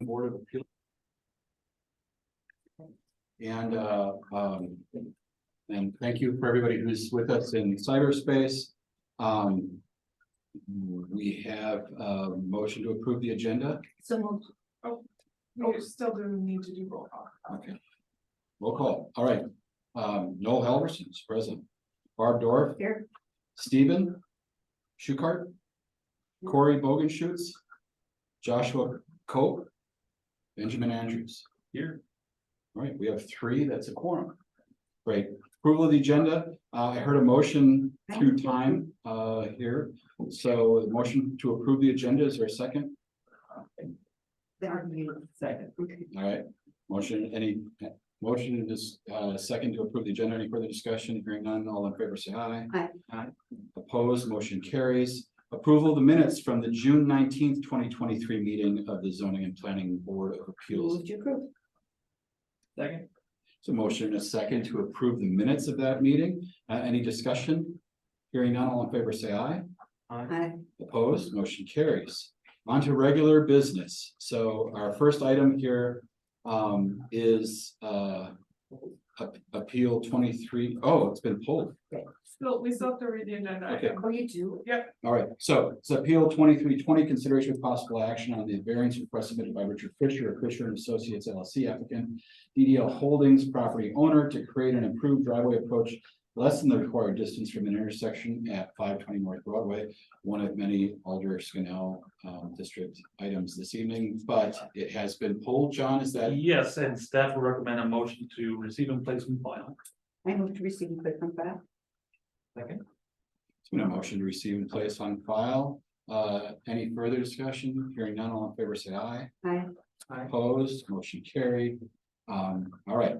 Board of Appeals. And thank you for everybody who's with us in cyberspace. We have a motion to approve the agenda. So we still do need to do roll call. Okay. Roll call. All right. Noel Halverson is present. Barb Dorff. Here. Stephen Schukart. Corey Bogenschutz. Joshua Cope. Benjamin Andrews. Here. All right, we have three. That's a quorum. Great. Approval of the agenda. I heard a motion through time here. So the motion to approve the agenda, is there a second? Second. All right, motion is second to approve the agenda. Any further discussion? Hearing none, all in favor say aye. Aye. Aye. Opposed, motion carries. Approval of the minutes from the June 19th, 2023 meeting of the Zoning and Planning Board of Appeals. Move to approve. Second. So motion and a second to approve the minutes of that meeting. Any discussion? Hearing none, all in favor say aye. Aye. Opposed, motion carries. On to regular business. So our first item here is appeal 23. Oh, it's been pulled. We still have to read the agenda. Okay. Oh, you do? Yep. All right, so it's appeal 2320, consideration of possible action on the variance request submitted by Richard Fisher of Fisher and Associates LLC applicant, DDL Holdings property owner, to create an improved driveway approach less than the required distance from an intersection at 520 North Broadway, one of many Alder Scannell district items this evening, but it has been pulled. John, is that? Yes, and staff will recommend a motion to receive and place on file. I move to receive and place on file. Second. It's been a motion to receive and place on file. Any further discussion? Hearing none, all in favor say aye. Aye. Opposed, motion carried. All right,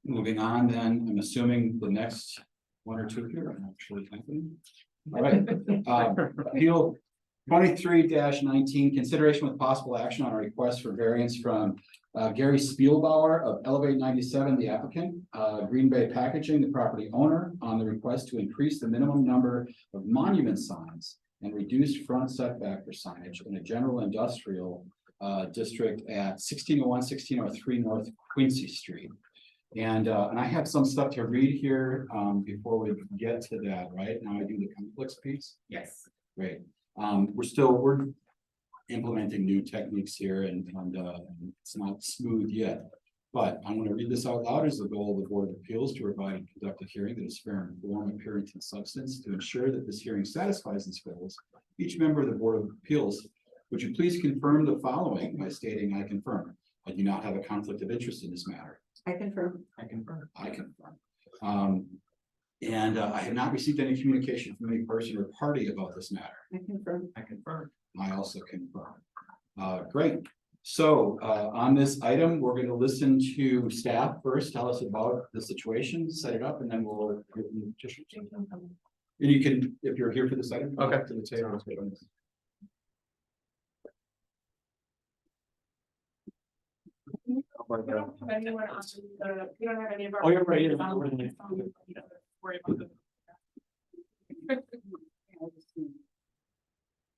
moving on then, I'm assuming the next one or two here are actually happening. All right, appeal 23-19, consideration with possible action on a request for variance from Gary Spielbauer of Elevate 97, the applicant, Green Bay Packaging, the property owner, on the request to increase the minimum number of monument signs and reduce front setback for signage in a general industrial district at 1601, 1603 North Quincy Street. And I have some stuff to read here before we get to that, right? Now I do the conflicts piece. Yes. Great. We're implementing new techniques here and it's not smooth yet. But I'm going to read this out loud as the goal of the Board of Appeals to provide and conduct a hearing that is fair in form, appearance, and substance. To ensure that this hearing satisfies these goals, each member of the Board of Appeals, would you please confirm the following by stating I confirm. I do not have a conflict of interest in this matter. I confirm. I confirm. I confirm. And I have not received any communication from any person or party about this matter. I confirm. I confirm. I also confirm. Great. So on this item, we're going to listen to staff first. Tell us about the situation, set it up, and then we'll hear from the petition. And you can, if you're here for this item, Okay. to the table. We don't have anyone on we don't have any of our. Oh, you're right, yeah. Worry about them.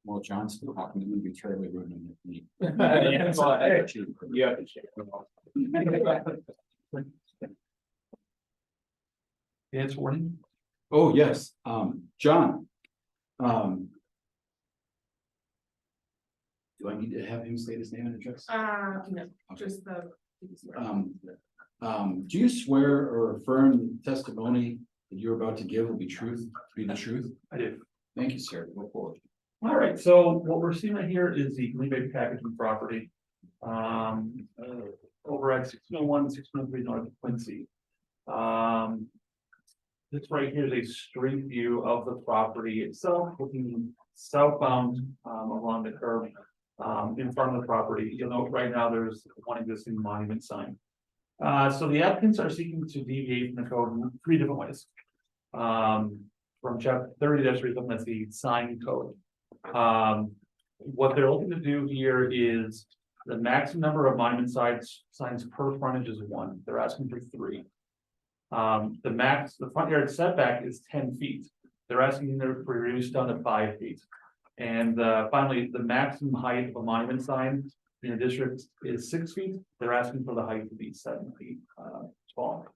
Well, John's still talking to me, be terribly rude and me. Yeah, well, hey, you have to check. Yeah, it's warning. Oh, yes, John. Do I need to have him state his name and address? No, just the. Do you swear or affirm the testimony that you're about to give will be the truth? I do. Thank you, sir. Go forward. All right, so what we're seeing right here is the Green Bay Packaging property. Over at 1601, 1603 North Quincy. This right here is a street view of the property itself, looking southbound along the curb in front of the property. You'll note right now there's one existing monument sign. So the applicants are seeking to deviate from the code in three different ways. From chapter 30-3, that's the sign code. What they're looking to do here is the maximum number of monument signs per frontage is 1. They're asking for 3. The front yard setback is 10 feet. They're asking to reduce down to 5 feet. And finally, the maximum height of a monument sign in your district is 6 feet, they're asking for the height to be 7 feet, tall.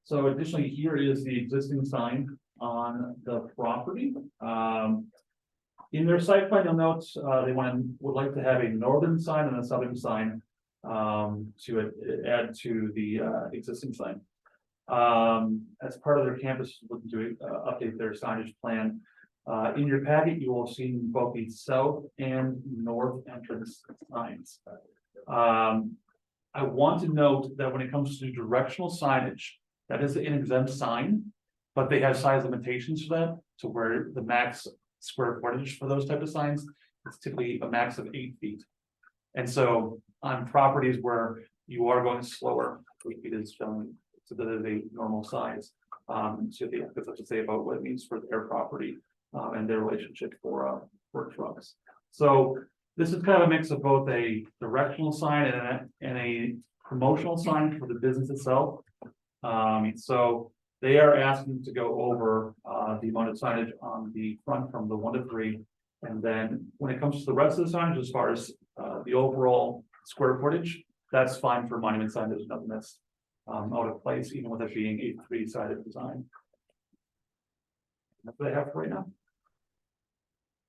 So additionally, here is the existing sign on the property. In their site plan, you'll note, they would like to have a northern sign and a southern sign, to add to the, existing sign. As part of their campus, looking to, update their signage plan. In your packet, you will see both the south and north entrance signs. I want to note that when it comes to directional signage, that is an exempt sign, but they have size limitations for that, to where the max square footage for those type of signs is typically a max of 8 feet. And so on properties where you are going slower, 8 feet is shown, so that is a normal size. So they have to say about what it means for their property, and their relationship for trucks. So this is kind of a mix of both a directional sign and a promotional sign for the business itself. So they are asking to go over the amount of signage on the front from the 1 to 3. And then when it comes to the rest of the signage, as far as the overall square footage, that's fine for monument sign. There's nothing that's out of place, even with it being a 3-sided design. That's what I have for right now.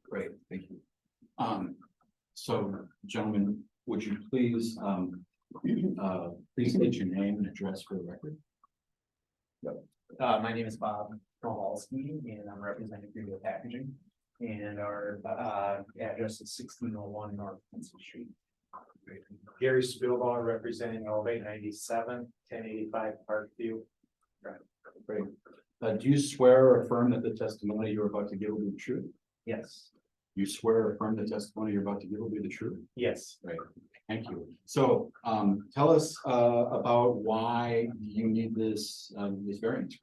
Great, thank you. So gentlemen, would you please, please state your name and address for the record? My name is Bob Kowalski and I'm representing Greenwood Packaging. And our address is 1601 North Quincy Street. Gary Spielbauer representing Elevate 97, 1085 Parkview. Great. Do you swear or affirm that the testimony you're about to give will be the truth? Yes. You swear or affirm the testimony you're about to give will be the truth? Yes. Right, thank you. So, tell us, about why you need this, this variance.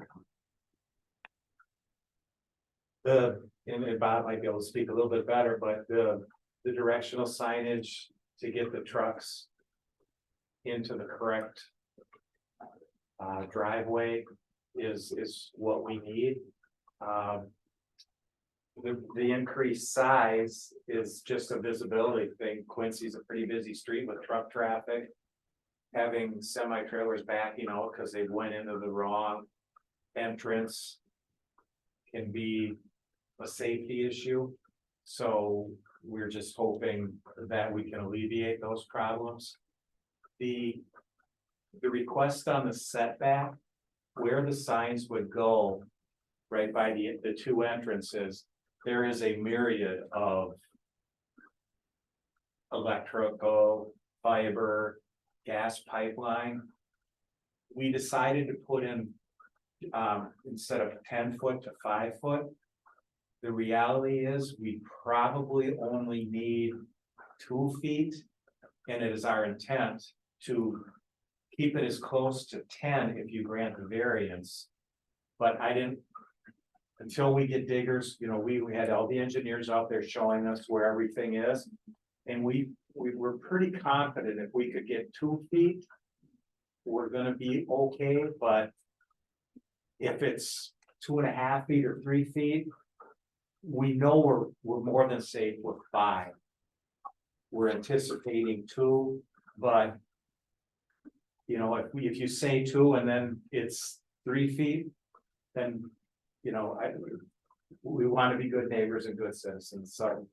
And Bob might be able to speak a little bit better, but the directional signage to get the trucks into the correct driveway is what we need. The increased size is just a visibility thing. Quincy's a pretty busy street with truck traffic. Having semi trailers backing out because they went into the wrong entrance can be a safety issue. So we're just hoping that we can alleviate those problems. The request on the setback, where the signs would go, right by the 2 entrances, there is a myriad of electrical, fiber, gas pipeline. We decided to put in, instead of 10-foot to 5-foot. The reality is we probably only need 2 feet. And it is our intent to keep it as close to 10 if you grant the variance. But I didn't, until we get diggers, you know, we had all the engineers out there showing us where everything is. And we were pretty confident if we could get 2 feet, we're gonna be okay, but if it's 2.5 feet or 3 feet, we know we're more than safe with 5. We're anticipating 2, but you know, if you say 2 and then it's 3 feet, then you know, we want to be good neighbors and good citizens. So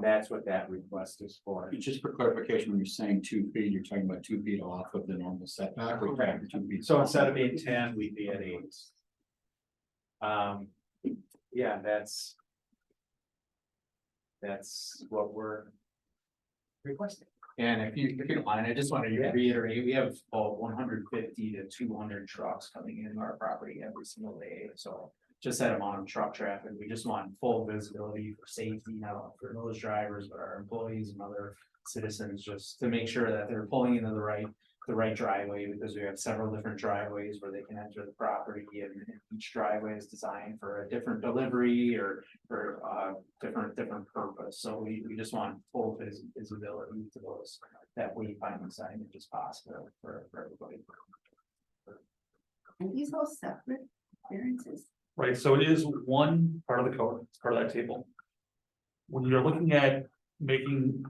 that's what that request is for. Just for clarification, when you're saying 2 feet, you're talking about 2 feet off of the normal setback. Or Correct. 2 feet. So instead of being 10, we'd be at 8. Yeah, that's what we're requesting. And if you don't mind, I just wanted to reiterate, we have about 150 to 200 trucks coming into our property every single day. So just that amount of truck traffic, we just want full visibility for safety, not only for those drivers, but our employees and other citizens, just to make sure that they're pulling into the right driveway, because we have several different driveways where they can enter the property, and each driveway is designed for a different delivery or for different purpose. So we just want full visibility to those that we find the signage as possible for everybody. Are these all separate variances? Right, so it is one part of the code, it's part of that table. When you're looking at making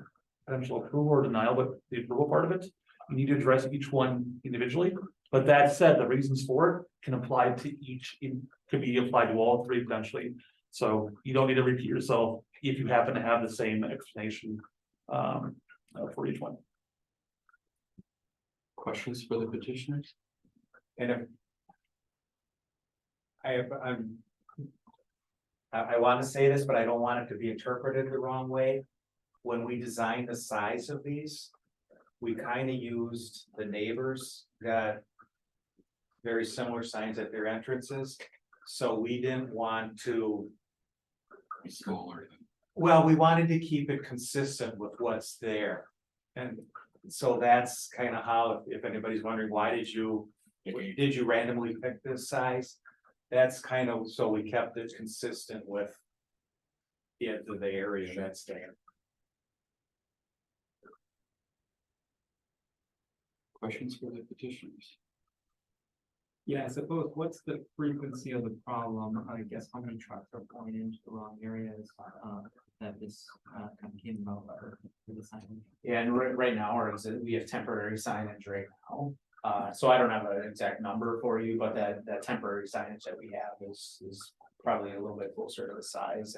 potential approval or denial, but the approval part of it, you need to address each one individually. But that said, the reasons for it can apply to could be applied to all three potentially. So you don't need to repeat yourself if you happen to have the same explanation for each one. Questions for the petitioners? And if. I want to say this, but I don't want it to be interpreted the wrong way. When we designed the size of these, we kind of used the neighbors got very similar signs at their entrances. So we didn't want to, Smaller. well, we wanted to keep it consistent with what's there. And so that's kind of how, if anybody's wondering, why did you randomly pick this size? That's kind of, so we kept it consistent with the area that's there. Questions for the petitioners? Yeah, I suppose, what's the frequency of the problem? I guess how many trucks are going into the wrong areas, that this, kind of came about for the sign? Yeah, and right now, we have temporary signage right now. So I don't have an exact number for you, but that temporary signage that we have is probably a little bit closer to the size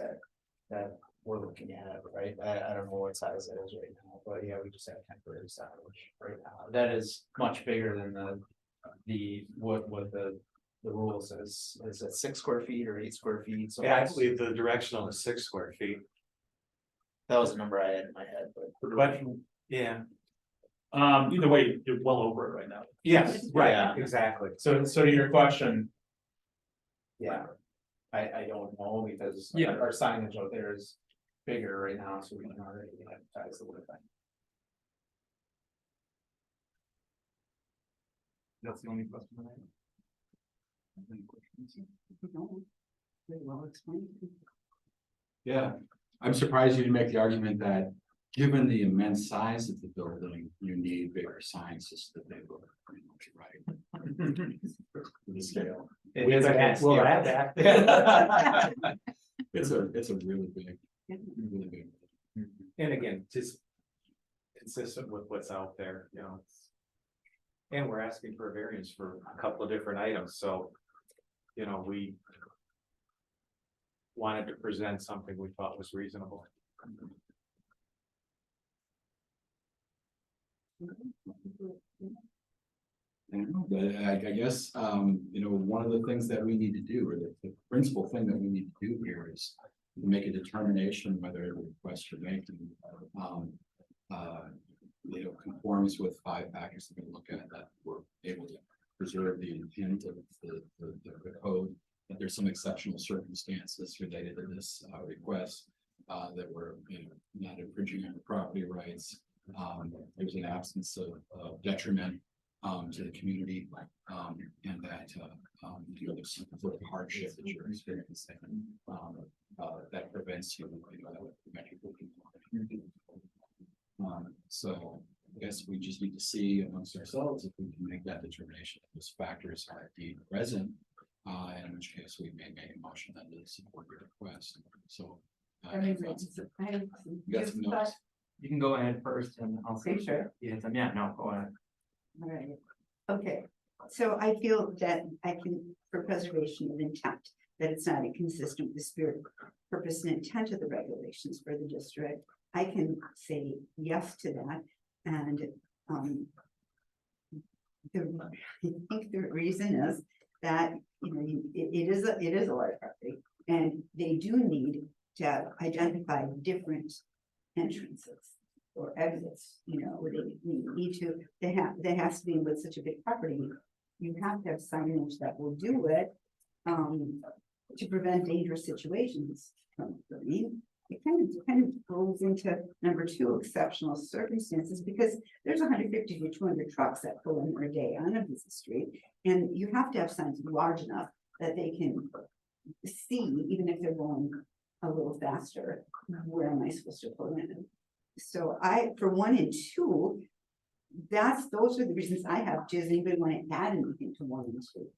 that we're looking at, right? I don't know what size that is right now, but yeah, we just have temporary signage right now. That is much bigger than what the rules is it 6 square feet or 8 square feet? So Yeah, I believe the directional is 6 square feet. that was the number I had in my head, but. But, yeah, Either way, you're well over it right now. yes, right, Yeah. exactly. So to your question. Yeah, I don't know because Yeah. our signage out there is bigger right now, so we can already advertise the whole thing. That's the only question I have. Any questions? No, very well explained. Yeah, I'm surprised you didn't make the argument that, given the immense size of the building, you need bigger signs just that they look pretty much right. To the scale. It is a big We'll scale. add that. It's a really big, really big. And again, just consistent with what's out there, you know. And we're asking for a variance for a couple of different items, so, you know, we wanted to present something we thought was reasonable. But I guess, one of the things that we need to do, or the principal thing that we need to do here is make a determination whether the request you're making, conforms with 5 factors that we look at, that we're able to preserve the intent of the code, that there's some exceptional circumstances related to this request, that we're, not infringing on the property rights. There's an absence of detriment to the community, and that there's some sort of hardship that you're experiencing, that prevents you, that would prevent you from. So I guess we just need to see amongst ourselves if we can make that determination. If those factors are indeed present, in which case we may make a motion then to support your request. So. You got some notes? You can go ahead first and I'll say. Sure. Yes, no, go ahead. All right, okay, so I feel that I can, for preservation of intent, that it's not inconsistent with the spirit, purpose, and intent of the regulations for the district. I can say yes to that, and I think the reason is that, it is a large property, and they do need to identify different entrances or exits, there has to be with such a big property. You have to have signage that will do it, to prevent dangerous situations from occurring. It kind of goes into number 2, exceptional circumstances, because there's 150 to 200 trucks that pull in a day on a busy street, and you have to have signs large enough that they can see, even if they're going a little faster, where am I supposed to pull in? So for 1 and 2, those are the reasons I have. Does anybody want to add anything to 1 and 2?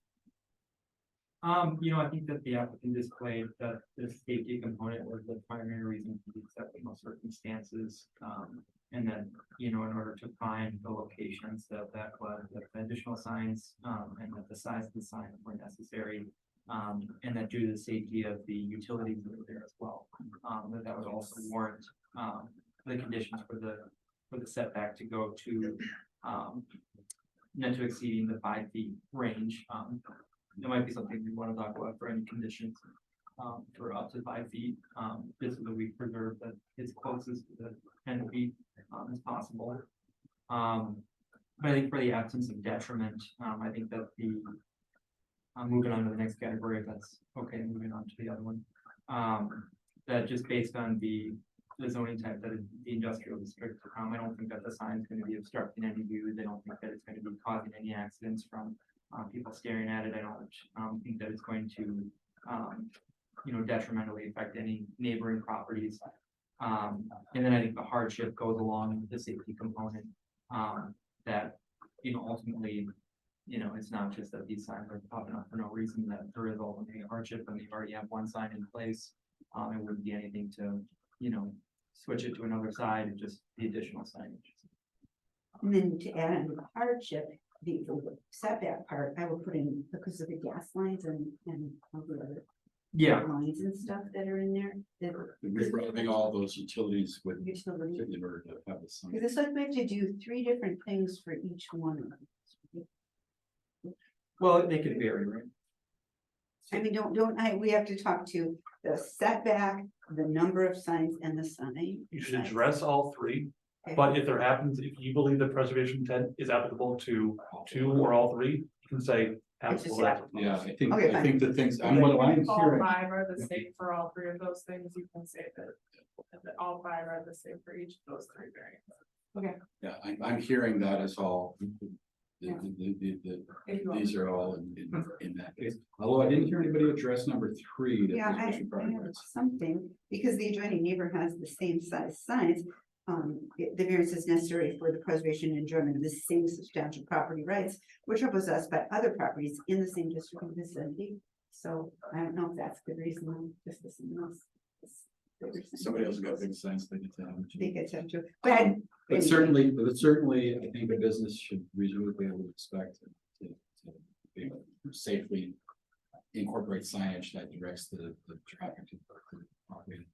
I think that the applicant displayed that the safety component was the primary reason for the exceptional circumstances. And then, in order to find the locations that was, that the additional signs, and that the size of the signs were necessary. And that due to the safety of the utilities that were there as well, that would also warrant, the conditions for the setback to go to, not to exceeding the 5 feet range. It might be something we want to talk about for any conditions, for up to 5 feet, just so that we preserve that it's closest to the 10 feet, as possible. But I think for the absence of detriment, I think that I'm moving on to the next category, if that's okay, moving on to the other one. That just based on the zoning type that is the industrial district, I don't think that the sign is gonna be obstructing any views. I don't think that it's gonna be causing any accidents from people staring at it. I don't think that it's going to detrimentally affect any neighboring properties. And then I think the hardship goes along with the safety component, that, ultimately, it's not just that these signs are popping up for no reason, that there is ultimately a hardship, and they already have one sign in place. It wouldn't be anything to, switch it to another side, and just the additional signage. And then to add on to the hardship, the setback part, I will put in because of the gas lines and all the other Yeah, lines and stuff that are in there. Rerouting all those utilities with, Utility. in order to have the sign. Because it's like we have to do 3 different things for each one of them. well, they could vary, right? I mean, we have to talk to the setback, the number of signs and the sign. You should address all three, Okay. but if you believe the preservation intent is applicable to 2 or all 3, you can say absolutely. Yeah, Okay, I think the things, If I'm all hearing. 5 are the same for all 3 of those things, you can say that all 5 are the same for each of those 3 variants. Yeah, I'm hearing that as all. Yeah. If you want. These are all in that case, although I didn't hear anybody address number 3. that Yeah, I preservation property have rights. something, because the adjoining neighbor has the same size signs. The variance is necessary for the preservation and enjoyment of the same substantial property rights, which are possessed by other properties in the same district and vicinity. So I don't know if that's the reason, just listening else. Somebody else got big signs they get to have. They get to, but But certainly, I think a business should reasonably be able to expect to be able to safely incorporate signage that directs the traffic to the property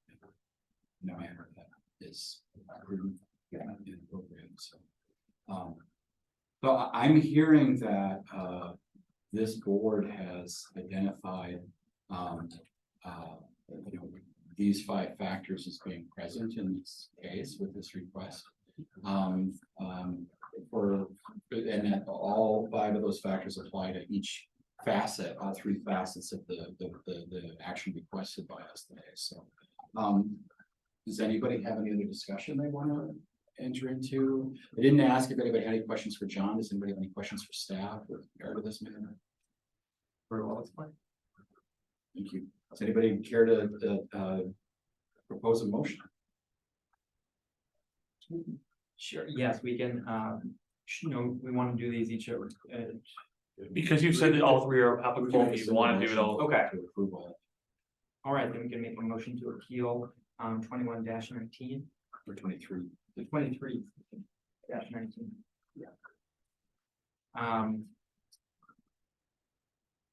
in a manner that is prudent and appropriate, so. So I'm hearing that, this board has identified, these 5 factors as being present in this case with this request. And that all 5 of those factors apply to each facet, all 3 facets of the action requested by us today, so. Does anybody have any other discussion they want to enter into? I didn't ask if anybody had any questions for John. Does anybody have any questions for staff with regard to this matter? Very well, that's fine. Thank you. Does anybody care to propose a motion? Sure, yes, we can, we want to do these each at Because you said that all 3 are applicable, you want to do it all. Okay. To approve all all right, then we can make a motion to appeal 21-19 for 23. to 23-19. Yeah.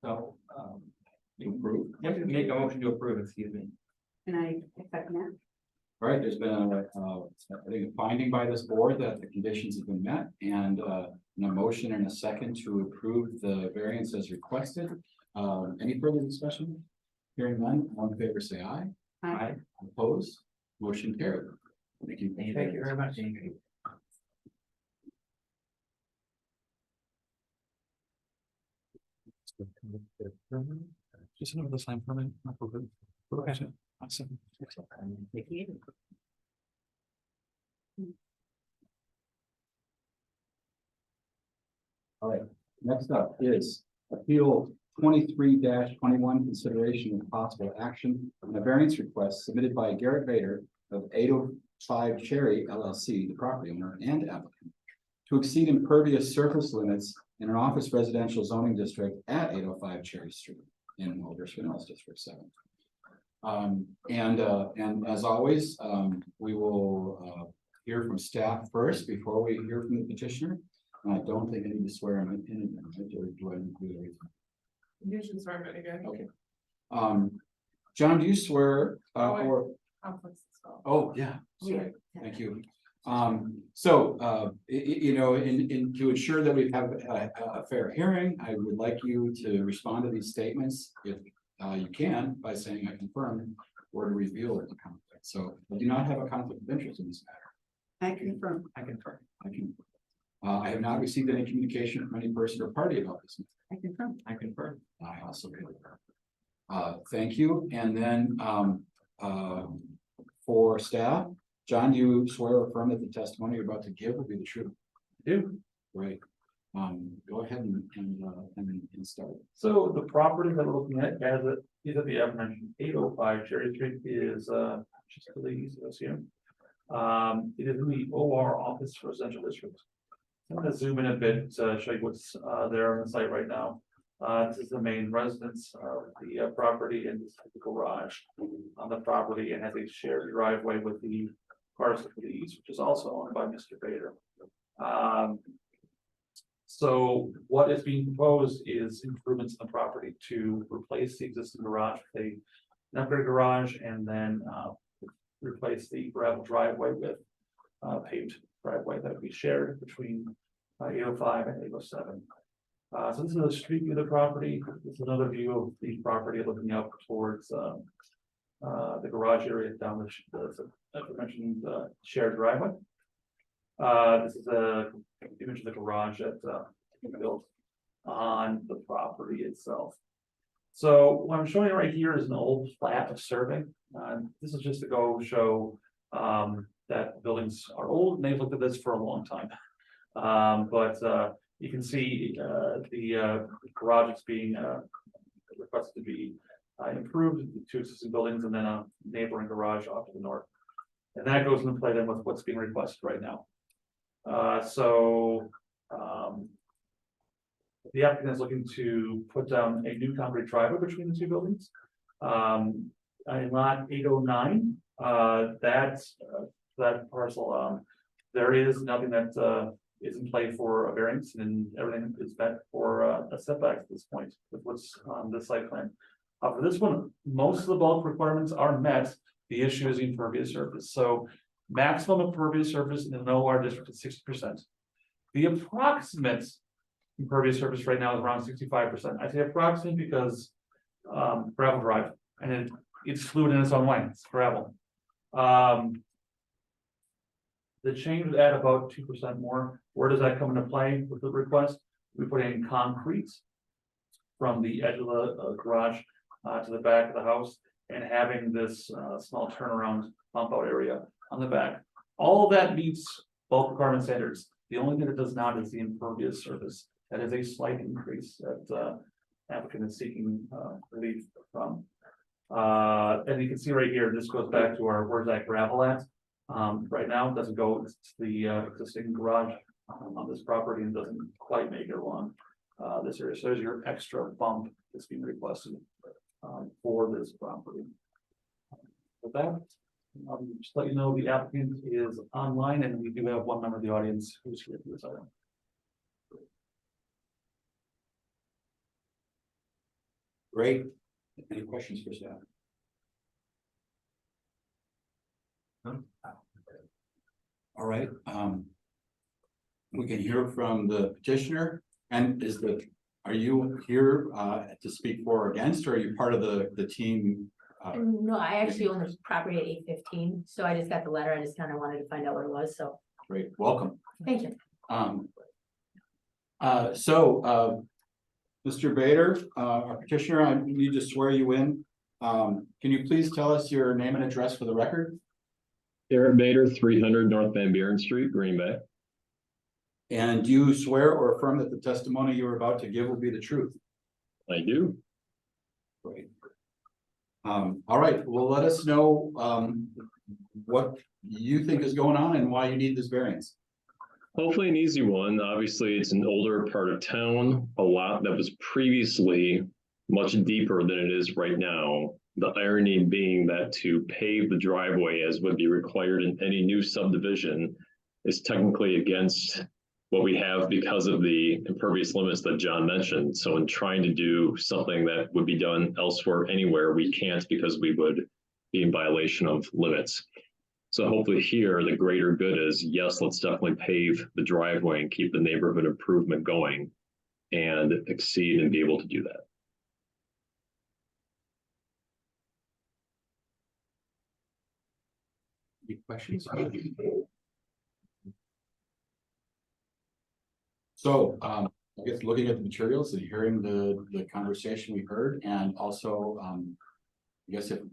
So, Approve. yep, make a motion to approve, excuse me. and I second that. All right, there's been I think a finding by this board that the conditions have been met, and a motion and a second to approve the variance as requested. Any further discussion? Hearing none, all in favor, say aye. Aye. Opposed, motion carried. Thank you. Thank you very much. Just another sign permit. Okay. Awesome. All right, next up is appeal 23-21, consideration of possible action on a variance request submitted by Garrett Vader of 805 Cherry LLC, the property owner and applicant, to exceed impervious surface limits in an office residential zoning district at 805 Cherry Street. in Wilderness Mills District 7. And as always, we will hear from staff first before we hear from the petitioner. And I don't think I need to swear him in again, right? Or do I need to do everything? You should start it again. Okay. John, do you swear, or, Conflicts as well. oh, yeah, Yeah. sorry, thank you. You know, to ensure that we have a fair hearing, I would like you to respond to these statements if you can, by saying I confirm or to reveal the conflict. So I do not have a conflict of interest in this matter. I confirm. I confirm. I have not received any communication from any person or party about this. I confirm. I confirm. I also confirm. Thank you. And then, for staff, John, do you swear or affirm that the testimony you're about to give will be the truth? Do. Great. Go ahead and start. So the property that we're looking at as it is at the aforementioned 805 Cherry Street is just to the east of us here. It is in the OR Office Residential District. I'm gonna zoom in a bit to show you what's there on the site right now. This is the main residence of the property, and this is the garage on the property, and has a shared driveway with the parcel to the east, which is also owned by Mr. Bader. So what is being proposed is improvements in the property to replace the existing garage with an upgraded garage, and then replace the gravel driveway with paved driveway that would be shared between 805 and 807. So this is a street view of the property. This is another view of the property looking up towards the garage area down the aforementioned shared driveway. This is a image of the garage that built on the property itself. So what I'm showing you right here is an old plat of survey. This is just to go show that buildings are old, and they've looked at this for a long time. You can see the garage is being requested to be improved, two existing buildings, and then a neighboring garage off to the north. And that goes into play then with what's being requested right now. The applicant is looking to put down a new concrete driveway between the two buildings. In lot 809, that parcel, there is nothing that is in play for a variance, and everything is met for a setback at this point with what's on this site plan. For this one, most of the bulk requirements are met. The issue is impervious surface. So maximum impervious surface in the OR district is 60%. The approximate impervious surface right now is around 65%. I say approximate because gravel drive, and it's fluid in its own way. It's gravel. The change would add about 2% more. Where does that come into play with the request? We put in concrete from the edge of the garage to the back of the house, and having this small turnaround pump out area on the back. All of that meets bulk requirement standards. The only thing that does not is the impervious surface. That is a slight increase that applicant is seeking relief from. And you can see right here, this goes back to our where's that gravel at? Right now, it doesn't go to the existing garage on this property, and doesn't quite make it along this area. So there's your extra bump that's being requested for this property. With that, just let you know the applicant is online, and we do have one member of the audience who's here for this item. Great. Any questions for staff? All right, we can hear from the petitioner, and are you here to speak for or against, or are you part of the team? No, I actually own this property at 815, so I just got the letter. I just kind of wanted to find out what it was, so Great, welcome. thank you. Mr. Bader, our petitioner, I need to swear you in. Can you please tell us your name and address for the record? Eric Bader, 300 North Van Buren Street, Green Bay. And do you swear or affirm that the testimony you are about to give will be the truth? I do. Great. All right, well, let us know what you think is going on and why you need this variance. Hopefully an easy one. Obviously, it's an older part of town, a lot that was previously much deeper than it is right now. The irony being that to pave the driveway as would be required in any new subdivision is technically against what we have because of the impervious limits that John mentioned. So in trying to do something that would be done elsewhere, anywhere, we can't because we would be in violation of limits. So hopefully here, the greater good is, yes, let's definitely pave the driveway and keep the neighborhood improvement going and exceed and be able to do that. Any questions? So, I guess looking at the materials and hearing the conversation we heard, and also, I guess do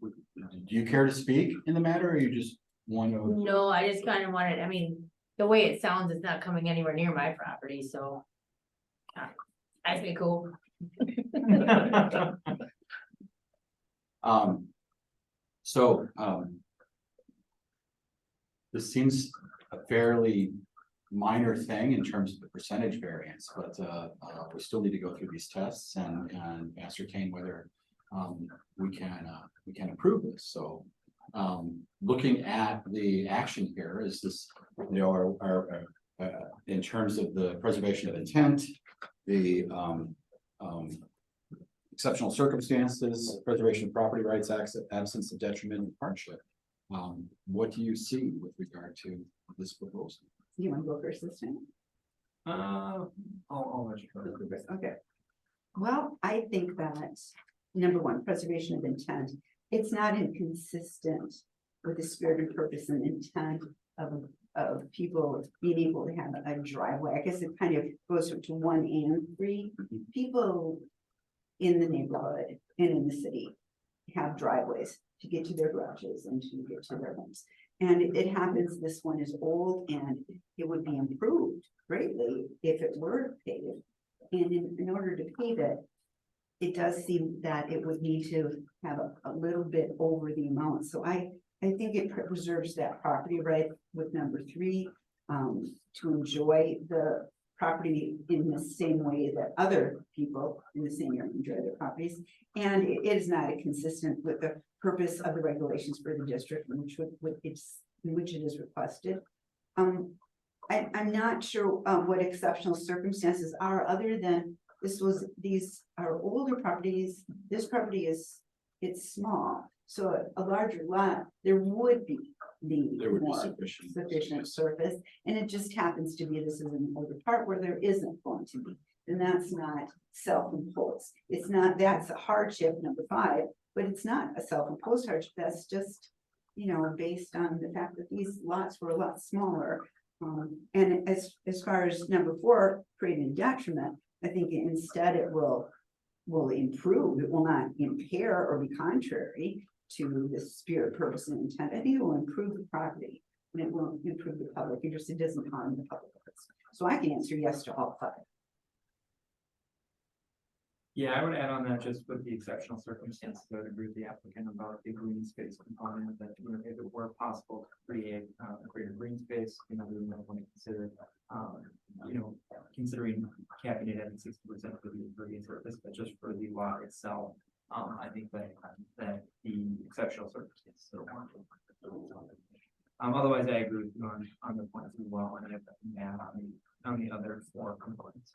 you care to speak in the matter, or you just want to? No, I just kind of wanted, I mean, the way it sounds, it's not coming anywhere near my property, so. I think cool. So, this seems a fairly minor thing in terms of the percentage variance, but, we still need to go through these tests and ascertain whether, we can approve this, so. Looking at the action here, is this, you know, in terms of the preservation of intent, the, exceptional circumstances, preservation of property rights, absence of detriment and hardship. What do you see with regard to this proposal? You want to go first this time? I'll let you go. Okay. Well, I think that, number one, preservation of intent, it's not inconsistent with the spirit and purpose and intent of people being able to have a driveway. I guess it kind of goes to 1 and 3. People in the neighborhood and in the city have driveways to get to their garages and to get to their homes. And it happens, this one is old and it would be improved greatly if it were paved. And in order to pave it, it does seem that it would need to have a little bit over the amount. So I think it preserves that property right with number 3, to enjoy the property in the same way that other people in the same area enjoy their properties. And it is not consistent with the purpose of the regulations for the district, in which it is requested. I'm not sure what exceptional circumstances are, other than these are older properties. This property it's small, so a larger lot, there would be more sufficient surface, and it just happens to be this is an older part where there isn't going to be. And that's not self-imposed. It's not, that's a hardship, number 5, but it's not a self-imposed hardship. That's just, you know, based on the fact that these lots were a lot smaller. And as far as number 4, creating detriment, I think instead it will improve. It will not impair or be contrary to the spirit, purpose, and intent. I think it will improve the property and it will improve the public interest. It doesn't harm the public interest. So I can answer yes to all 5. Yeah, I would add on that just with the exceptional circumstances, I would agree with the applicant about the green space component, that, you know, if it were possible to create a greater green space, you know, we might want to consider, you know, considering capping it at 60% for the impervious surface, but just for the lot itself, I think that the exceptional circumstances are warranted. Otherwise, I agree with you on the points as well, and I have to add on the other 4 components.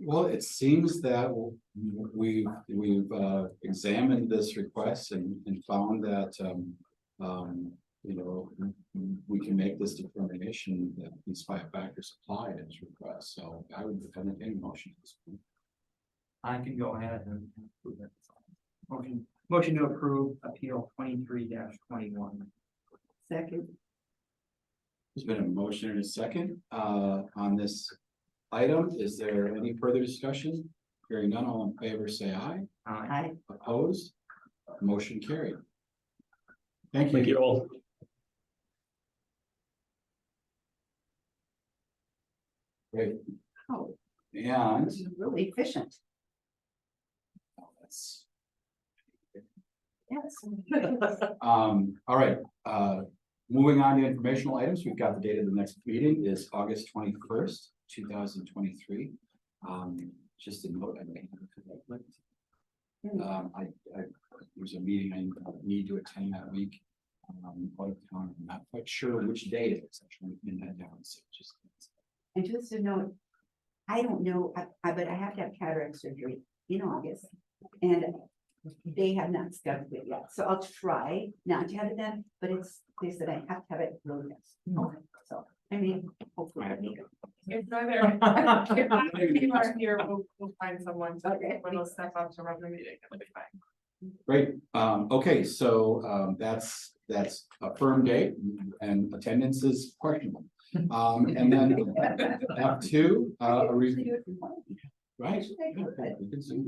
Well, it seems that we've examined this request and found that, you know, we can make this determination that these 5 factors apply to this request. So I would defend any motion at this point. I can go ahead and approve it. Motion to approve appeal 23-21. Second. There's been a motion and a second on this item. Is there any further discussion? Hearing none, all in favor say aye. Aye. Opposed? Motion carried. Thank you. Thank you all. Great. Oh, And this is really efficient. that's, Yes. all right, moving on to informational items, we've got the date of the next meeting is August 21st, 2023. just a note I made. There's a meeting I need to attend that week. Out of town, I'm not quite sure which day it is, I'm trying to pin that down, so just. And just to note, I don't know, but I have to have cataract surgery in August. And they have not scheduled it yet, so I'll try not to have it then, but they said I have to have it really fast. So, I mean, hopefully. I'll make it. If neither, you are here, we'll find someone to, Okay. when they'll step up to run the meeting, it'll be fine. Great, okay, so, that's a firm date and attendance is questionable. And then F2, a Usually reason, do it from home. right? Should I do it? We can see.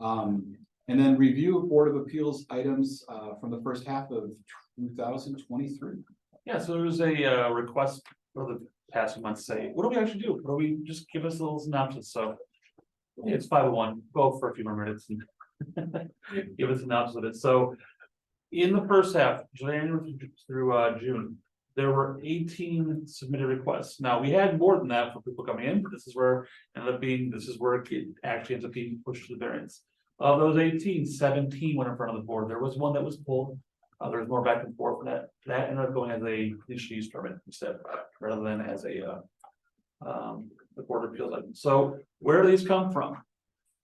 And then review of Board of Appeals items, from the first half of 2023. Yeah, so there was a request for the past month, say, what do we actually do? What do we, just give us a little synopsis, so. It's 5:01, go for a few more minutes and give us a synopsis of it, so. In the first half, January through June, there were 18 submitted requests. Now, we had more than that for people coming in, but this is where it actually ends up being pushed to the variance. Of those 18, 17 went in front of the board. There was one that was pulled. There was more back and forth, and that ended up going as a conditional use permit instead, rather than as a the Board of Appeals item. So where do these come from?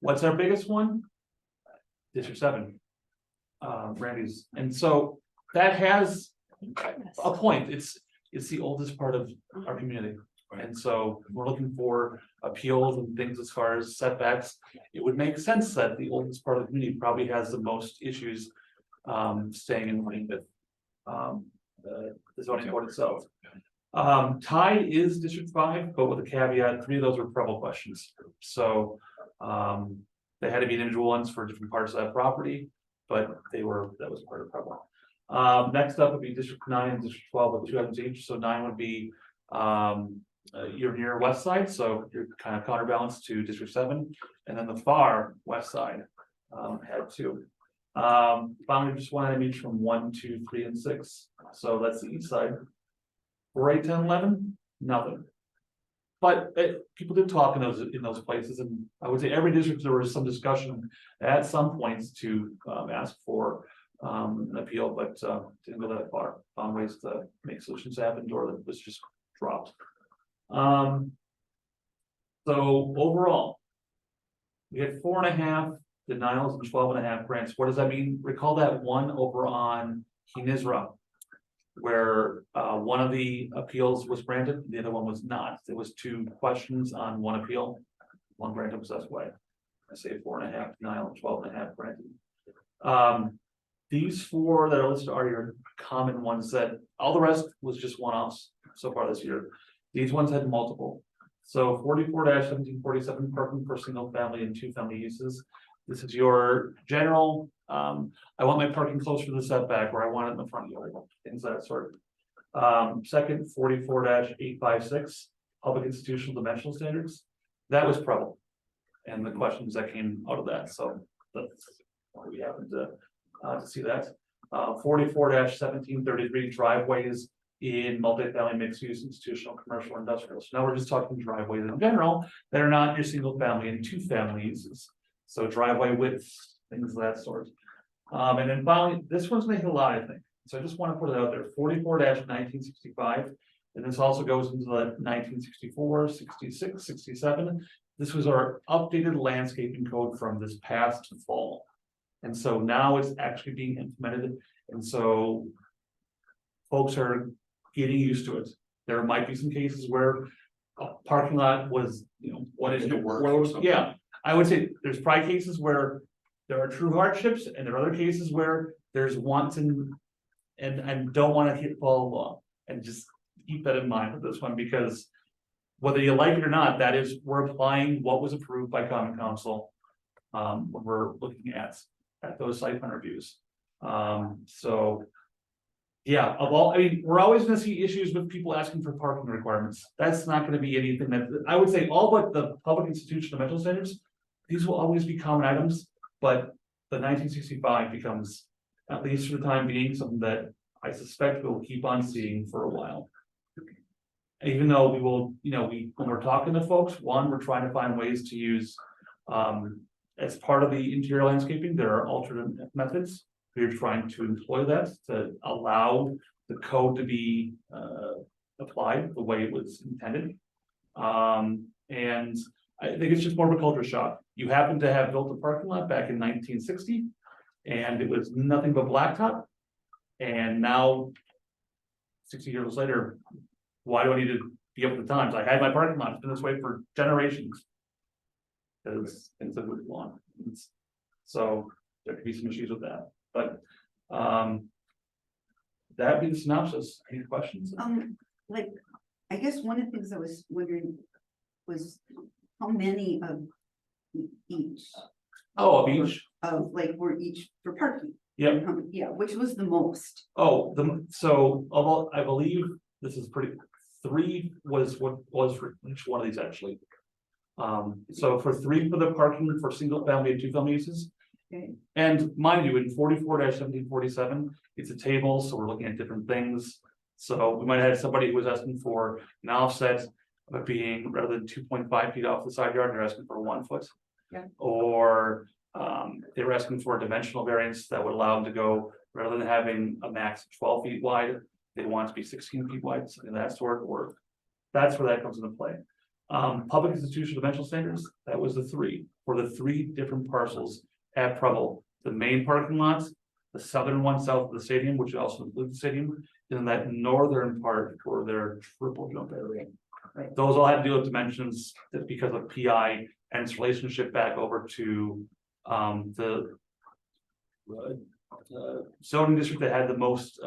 What's our biggest one? District 7. Randy's, and so that has a point. It's the oldest part of our community. And so we're looking for appeals and things as far as setbacks. It would make sense that the oldest part of the community probably has the most issues staying in line with the zoning code itself. Tied is District 5, but with a caveat, 3 of those were Preble questions. So they had to be individual ones for different parts of that property, but that was part of Preble. Next up would be District 9 and District 12 with 2 items each. So 9 would be you're near west side, so you're kind of counterbalanced to District 7, and then the far west side had 2. Finally, just one item each from 1, 2, 3, and 6. So that's the east side. 4, 8, 10, 11, nothing. But people did talk in those places, and I would say every district there was some discussion at some points to ask for an appeal, but didn't go that far. Found ways to make solutions happen, or that was just dropped. So overall, we had 4.5 denials and 12.5 grants. What does that mean? Recall that one over on Kenisra, where one of the appeals was granted, the other one was not. There was 2 questions on one appeal, 1 granted possessed way. I say 4.5 denial, 12.5 granted. These 4 that are listed are your common ones that all the rest was just one-offs so far this year. These ones had multiple. So 44-1747 parking for single family and 2 family uses. This is your general, I want my parking closer to the setback, or I want it in the front yard, things of that sort. Second, 44-856, public institutional dimensional standards. That was Preble, and the questions that came out of that. So that's why we happened to see that. 44-1733 driveways in multifamily mixed use institutional commercial industrial. So now we're just talking driveways in general that are not your single family and 2 family uses. So driveway widths, things of that sort. And then finally, this one's making a lot, I think. So I just want to put it out there, 44-1965. And this also goes into the 1964, 66, 67. This was our updated landscaping code from this past fall. And so now it's actually being implemented. And so folks are getting used to it. There might be some cases where a parking lot was, what is it? Yeah, I would say there's probably cases where there are true hardships, and there are other cases where there's wanton and don't want to follow the law. And just keep that in mind with this one, because whether you like it or not, that is, we're applying what was approved by Common Council when we're looking at those site plan reviews. So yeah, we're always going to see issues with people asking for parking requirements. That's not going to be anything that I would say all but the public institutional dimensional standards. These will always be common items, but the 1965 becomes, at least for the time being, something that I suspect we'll keep on seeing for a while. Even though we will, when we're talking to folks, one, we're trying to find ways to use. As part of the interior landscaping, there are alternate methods. We're trying to employ that to allow the code to be applied the way it was intended. And I think it's just more of a culture shock. You happen to have built a parking lot back in 1960, and it was nothing but blacktop. And now, 60 years later, why do I need to be up with the times? I had my parking lot, it's been this way for generations. Because it's a good lawn. So there could be some issues with that, but that'd be the synopsis. Any questions? Like, I guess one of the things I was wondering was how many of each, Oh, a beach. of like, were each for parking? Yep. Yeah, which was the most? Oh, so although I believe this is pretty, 3 was what was for each one of these actually. So for 3 for the parking for single family and 2 family uses. Okay. And mind you, in 44-1747, it's a table, so we're looking at different things. So we might have had somebody who was asking for an offset of being rather than 2.5 feet off the side yard, they're asking for 1 foot. Yeah. Or they were asking for a dimensional variance that would allow them to go, rather than having a max of 12 feet wide, they want it to be 16 feet wide, something of that sort, or that's where that comes into play. Public institutional dimensional standards, that was the 3 for the 3 different parcels at Preble. The main parking lots, the southern one south of the stadium, which also includes the stadium, and that northern part for their triple jump area. Right. Those all had to do with dimensions that because of PI and its relationship back over to the zoning district that had the most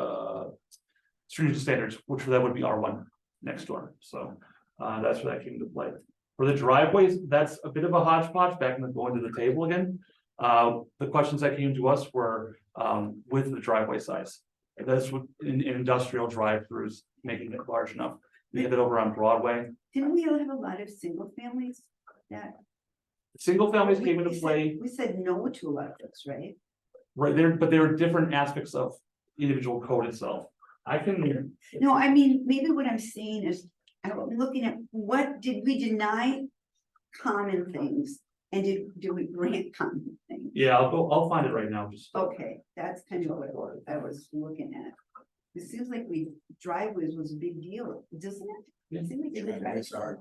stringent standards, which that would be R1 next door. So that's where that came into play. For the driveways, that's a bit of a hodgepodge back in the going to the table again. The questions that came to us were with the driveway size. That's what in industrial drive-throughs, making it large enough. We had that over on Broadway. Didn't we have a lot of single families that? Single families We- came into we said- play We said no to a lot of those, right? right there, but there are different aspects of individual code itself. I can, No, I mean, maybe what I'm saying is, I'm looking at, what did we deny common things? And do we grant common things? yeah, I'll find it right now, just. Okay, that's kind of what I was looking at. It seems like driveways was a big deal, doesn't it? Yeah. It seems like the driveways are-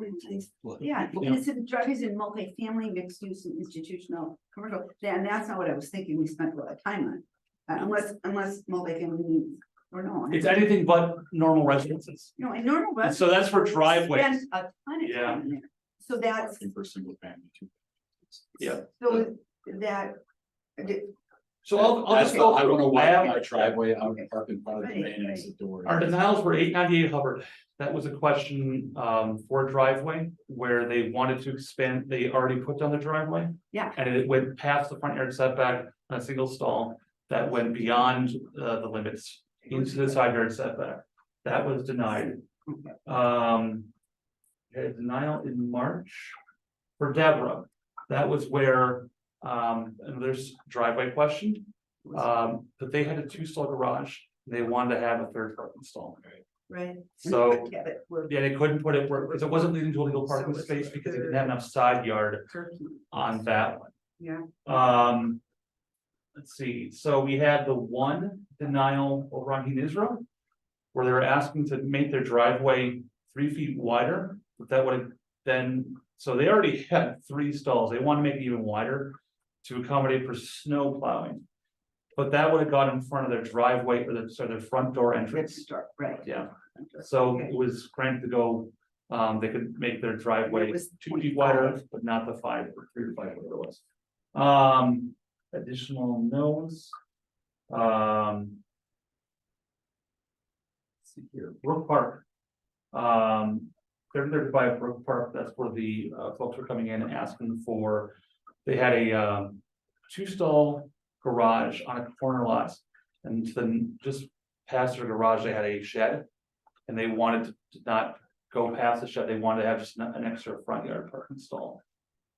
Well, Yeah, and it's in driveways in multifamily, mixed use and institutional, commercial, and that's not what I was thinking we spent a lot of time on. Unless multifamily needs, or no. It's anything but normal residences. No, in normal. And so that's for driveways. Spend a ton of Yeah. time in there. So that's, Parking for single family too. Yeah. so that, So I'll That's just what go. I wanna through. walk I have- my driveway, I would park in front of the Right, main right. exit door. Our denials were 898 Hubbard. That was a question for a driveway where they wanted to expand, they already put down the driveway. Yeah. And it went past the front yard setback on a single stall that went beyond the limits into the side yard setback. That was denied. A denial in March for Deborah. That was where and there's driveway question. But they had a 2-stall garage. They wanted to have a 3rd parking stall. right? So, Yeah, but we're yeah, they couldn't put it where, because it wasn't leading to a legal parking So it's space because they third. didn't have enough side yard turkey. on that one. Yeah. Let's see, so we had the 1 denial over on Heath Israel. Where they were asking to make their driveway 3 feet wider, but that would have then, so they already had 3 stalls, they want to make it even wider. To accommodate for snow plowing. But that would have got in front of their driveway or their front door entrance. Right. Yeah. So Okay. it was granted to go, they could make their driveway It was 2 feet wider, 0.5. but not the 5 or 3 to 5, whatever it was. Additional no's. Let's see here, Brook Park. 3035 Brook Park, that's where the folks were coming in and asking for. They had a 2-stall garage on a corner lot. And then just past their garage, they had a shed. And they wanted to not go past the shed, they wanted to have just an extra front yard parking stall.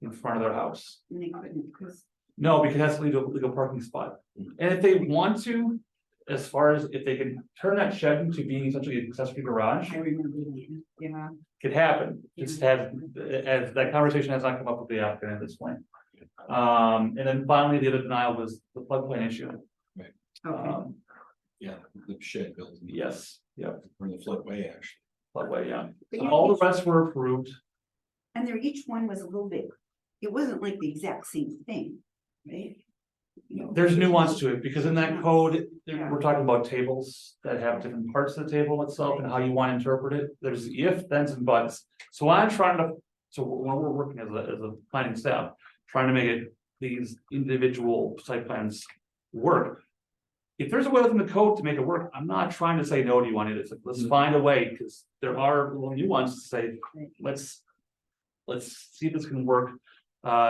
In front of their house. And they couldn't, because No, because that's a legal parking spot. And if they want to, as far as if they can turn that shed into being essentially an accessory garage, I remember that, yeah. could happen. Just have, as that conversation has not come up with the applicant at this point. And then finally, the other denial was the floodplain issue. Okay, Yeah, the shed built. Yes, yeah, Or the floodway, actually. floodway, yeah. But So you- all the rest were approved. and there, each one was a little bit, it wasn't like the exact same thing, right? You know, There's nuance to it, because in that code, Yeah. we're talking about tables that have different parts of the table itself and how you want to interpret it. There's if, thens, and buts. So I'm trying to, so when we're working as a planning staff, trying to make it, these individual site plans work. If there's a way within the code to make it work, I'm not trying to say no to you on it. It's like, let's find a way, because there are little nuances to say, let's see if this can work.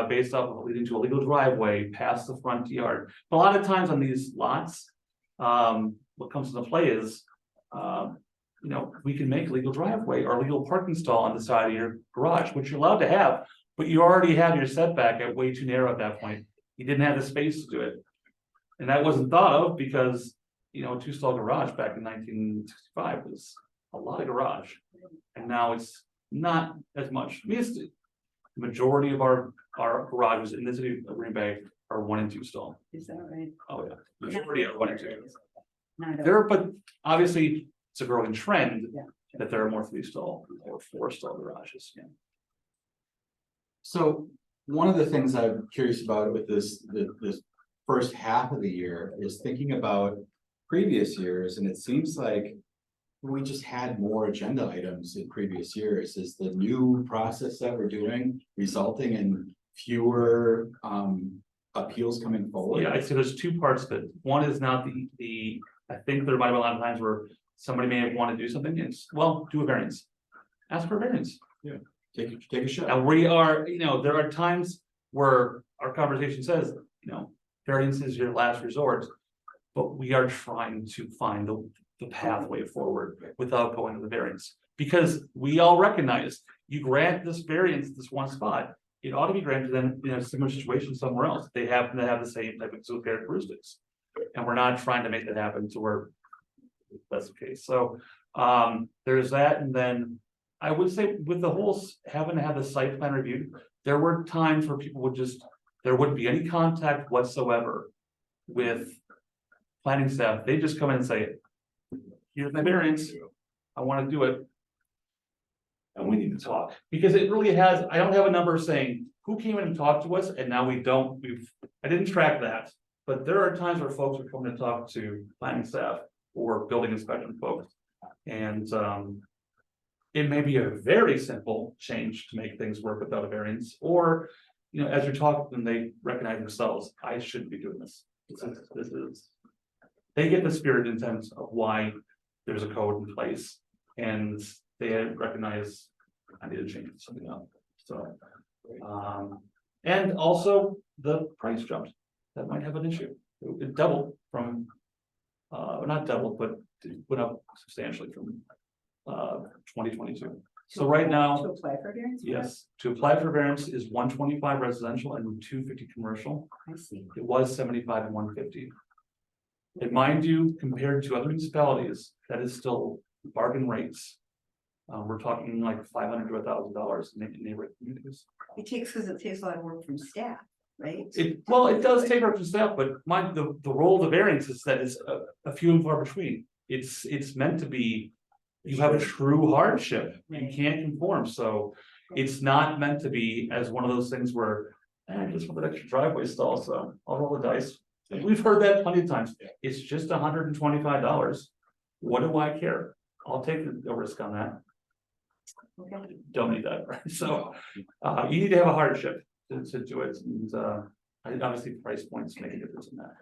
Based off of leading to a legal driveway past the front yard. A lot of times on these lots, what comes into play is, we can make a legal driveway or a legal parking stall on the side of your garage, which you're allowed to have. But you already have your setback at way too narrow at that point. You didn't have the space to do it. And that wasn't thought of because, a 2-stall garage back in 1965 was a lot of garage. And now it's not as much. I mean, it's the majority of our garages in the city of Green Bay are 1 and 2 stall. Is that right? Oh, yeah. Majority are 1 and 2. Not a- There, but obviously it's a growing trend Yeah. that there are more 3-stall or 4-stall garages. Yeah. So one of the things I'm curious about with this first half of the year is thinking about previous years, and it seems like we just had more agenda items in previous years. Is the new process that we're doing resulting in fewer appeals coming forward? Yeah, I'd say there's 2 parts of it. One is not I think there might have been a lot of times where somebody may have wanted to do something, and do a variance. Ask for a variance. Take a shot. And we are, there are times where our conversation says, variance is your last resort. But we are trying to find the pathway forward without going to the variance. Because we all recognize you grant this variance, this one spot, it ought to be granted in a similar situation somewhere else. They happen to have the same type of characteristics. And we're not trying to make that happen to where that's the case. So there's that, and then I would say with the whole having to have the site plan reviewed, there were times where people there wouldn't be any contact whatsoever with planning staff. They just come in and say, here's my variance, I want to do it. And we need to talk, because it really has, I don't have a number saying who came in and talked to us, and now I didn't track that. But there are times where folks are coming to talk to planning staff or building inspection folks. And it may be a very simple change to make things work without a variance, or, as you're talking, and they recognize themselves, I shouldn't be doing this. They get the spirit intent of why there's a code in place, and they recognize I need to change something up. So, and also the price jumped. That might have an issue. It doubled from, not doubled, but it went up substantially from 2022. So right now, To apply for variance? for that? yes, to apply for variance is 125 residential and 250 commercial. I see. It was 75 and 150. And mind you, compared to other municipalities, that is still bargain rates. We're talking like $500 to $1,000 in neighborhood communities. It takes a lot of work from staff, right? It does take up to staff, but the role of the variance is that it's a few and far between. It's meant to be, you have a true hardship, you can't conform, so it's not meant to be as one of those things where, I just want an extra driveway stall, so I'll roll the dice. We've heard that plenty of times. It's just $125. What do I care? I'll take the risk on that. Okay. Don't need that, right? So, you need to have a hardship to do it, and, obviously price points make a difference in that.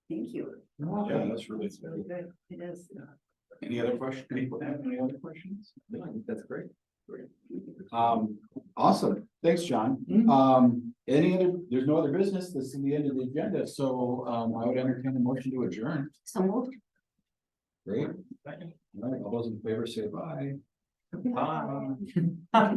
Thank you. Yeah, that's really Very good. good. It is. Any other questions? People have any other questions? I think that's great. Awesome. Thanks, John. There's no other business. This is the end of the agenda, so I would entertain a motion to adjourn. So moved. Great. All right, all those in favor say aye. Aye.